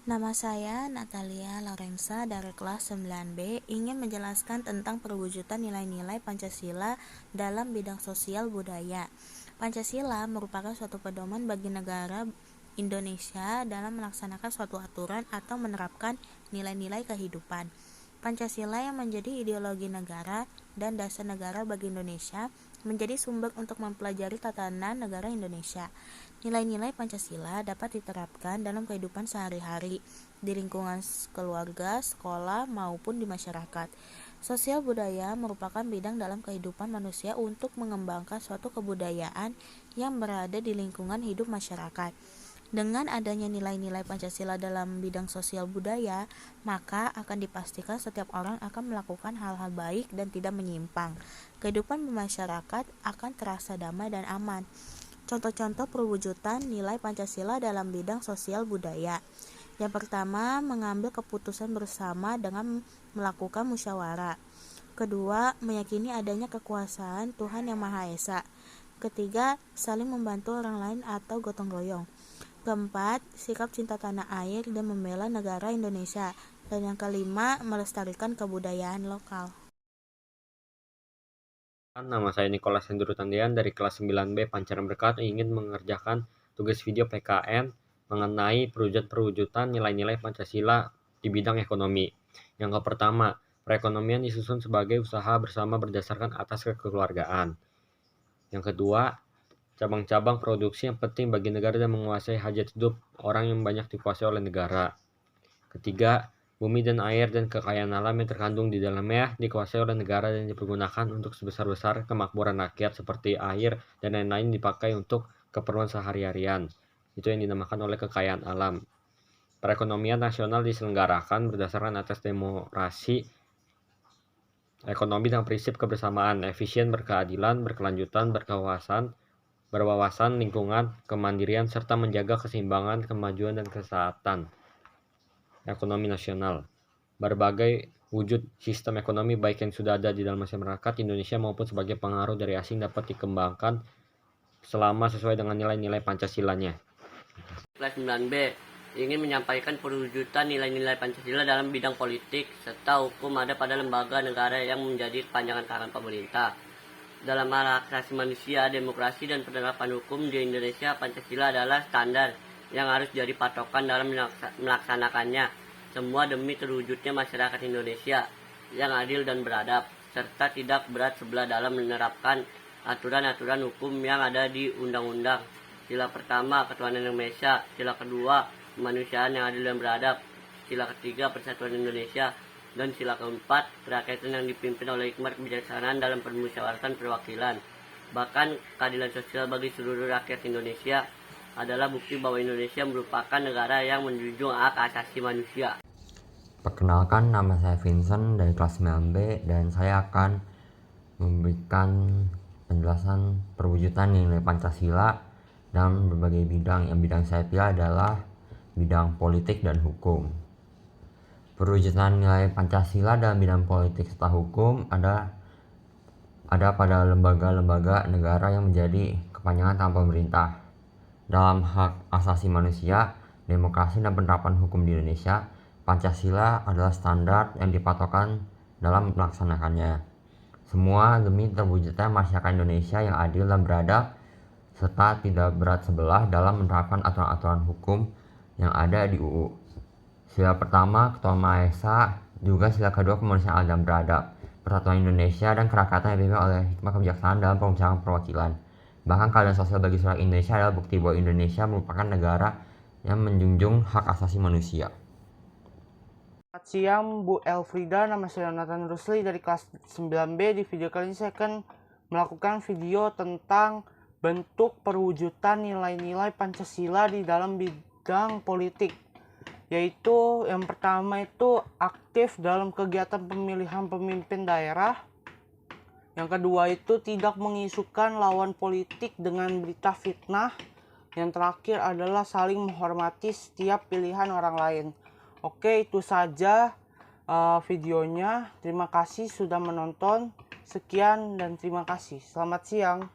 Nama saya Natalia Lorenza dari kelas 9B ingin menjelaskan tentang perwujudan nilai-nilai Pancasila dalam bidang sosial budaya. Pancasila merupakan suatu pedoman bagi negara Indonesia dalam melaksanakan suatu aturan atau menerapkan nilai-nilai kehidupan. Pancasila yang menjadi ideologi negara dan dasar negara bagi Indonesia menjadi sumber untuk mempelajari tatanan negara Indonesia. Nilai-nilai Pancasila dapat diterapkan dalam kehidupan sehari-hari, di lingkungan keluarga, sekolah, maupun di masyarakat. Sosial budaya merupakan bidang dalam kehidupan manusia untuk mengembangkan suatu kebudayaan yang berada di lingkungan hidup masyarakat. Dengan adanya nilai-nilai Pancasila dalam bidang sosial budaya, maka akan dipastikan setiap orang akan melakukan hal-hal baik dan tidak menyimpang. Kehidupan bermasyarakat akan terasa damai dan aman. Contoh-contoh perwujudan nilai Pancasila dalam bidang sosial budaya. Yang pertama, mengambil keputusan bersama dengan melakukan musyawarah. Kedua, meyakini adanya kekuasaan Tuhan Yang Maha Esa. Ketiga, saling membantu orang lain atau gotong royong. Keempat, sikap cinta tanah air dan membela negara Indonesia. Dan yang kelima, melestarikan kebudayaan lokal. Nama saya Nicholas Hendro Tandian dari kelas 9B Pancaran Berkat ingin mengerjakan tugas video PKN mengenai perwujudan nilai-nilai Pancasila di bidang ekonomi. Yang pertama, perekonomian disusun sebagai usaha bersama berdasarkan atas kekeluargaan. Yang kedua, cabang-cabang produksi yang penting bagi negara dan menguasai hajat hidup orang yang banyak dikuasai oleh negara. Ketiga, bumi dan air dan kekayaan alam yang terkandung di dalamnya dikuasai oleh negara dan dipergunakan untuk sebesar-besar kemakmuran rakyat seperti air dan lain-lain dipakai untuk keperluan sehari-harian. Itu yang dinamakan oleh kekayaan alam. Perekonomian nasional diselenggarakan berdasarkan atas demokrasi ekonomi dan prinsip kebersamaan, efisien, berkeadilan, berkelanjutan, berwawasan lingkungan, kemandirian, serta menjaga keseimbangan, kemajuan, dan kesehatan ekonomi nasional. Berbagai wujud sistem ekonomi baik yang sudah ada di dalam masyarakat Indonesia maupun sebagai pengaruh dari asing dapat dikembangkan selama sesuai dengan nilai-nilai Pancasilanya. Kelas 9B ingin menyampaikan perwujudan nilai-nilai Pancasila dalam bidang politik serta hukum ada pada lembaga negara yang menjadi kepanjangan tangan pemerintah. Dalam hal hak asasi manusia, demokrasi, dan penerapan hukum di Indonesia, Pancasila adalah standar yang harus jadi patokan dalam melaksanakannya. Semua demi terwujudnya masyarakat Indonesia yang adil dan beradab, serta tidak berat sebelah dalam menerapkan aturan-aturan hukum yang ada di undang-undang. Sila pertama, ketuhanan Indonesia. Sila kedua, kemanusiaan yang adil dan beradab. Sila ketiga, persatuan Indonesia. Dan sila keempat, kerakyatan yang dipimpin oleh hikmat kebijaksanaan dalam permusyawaratan perwakilan. Bahkan, keadilan sosial bagi seluruh rakyat Indonesia adalah bukti bahwa Indonesia merupakan negara yang menjunjung hak asasi manusia. Perkenalkan, nama saya Vincent dari kelas 9B dan saya akan memberikan penjelasan perwujudan nilai Pancasila dalam berbagai bidang. Yang bidang saya pilih adalah bidang politik dan hukum. Perwujudan nilai Pancasila dalam bidang politik serta hukum ada pada lembaga-lembaga negara yang menjadi kepanjangan tangan pemerintah. Dalam hak asasi manusia, demokrasi, dan penerapan hukum di Indonesia, Pancasila adalah standar yang dipatokan dalam melaksanakannya. Semua demi terwujudnya masyarakat Indonesia yang adil dan beradab, serta tidak berat sebelah dalam menerapkan aturan-aturan hukum yang ada di UU. Sila pertama, Ketuhanan Maha Esa, juga sila kedua, kemanusiaan adil dan beradab, persatuan Indonesia, dan kerakyatan yang dipimpin oleh hikmat kebijaksanaan dalam permusyawaratan perwakilan. Bahkan keadilan sosial bagi seluruh Indonesia adalah bukti bahwa Indonesia merupakan negara yang menjunjung hak asasi manusia. Selamat siang Bu Elfrida, nama saya Nathan Rusli dari kelas 9B. Di video kali ini saya akan melakukan video tentang bentuk perwujudan nilai-nilai Pancasila di dalam bidang politik. Yaitu yang pertama itu aktif dalam kegiatan pemilihan pemimpin daerah. Yang kedua itu tidak mengisukan lawan politik dengan berita fitnah. Yang terakhir adalah saling menghormati setiap pilihan orang lain. Oke, itu saja videonya. Terima kasih sudah menonton. Sekian dan terima kasih. Selamat siang.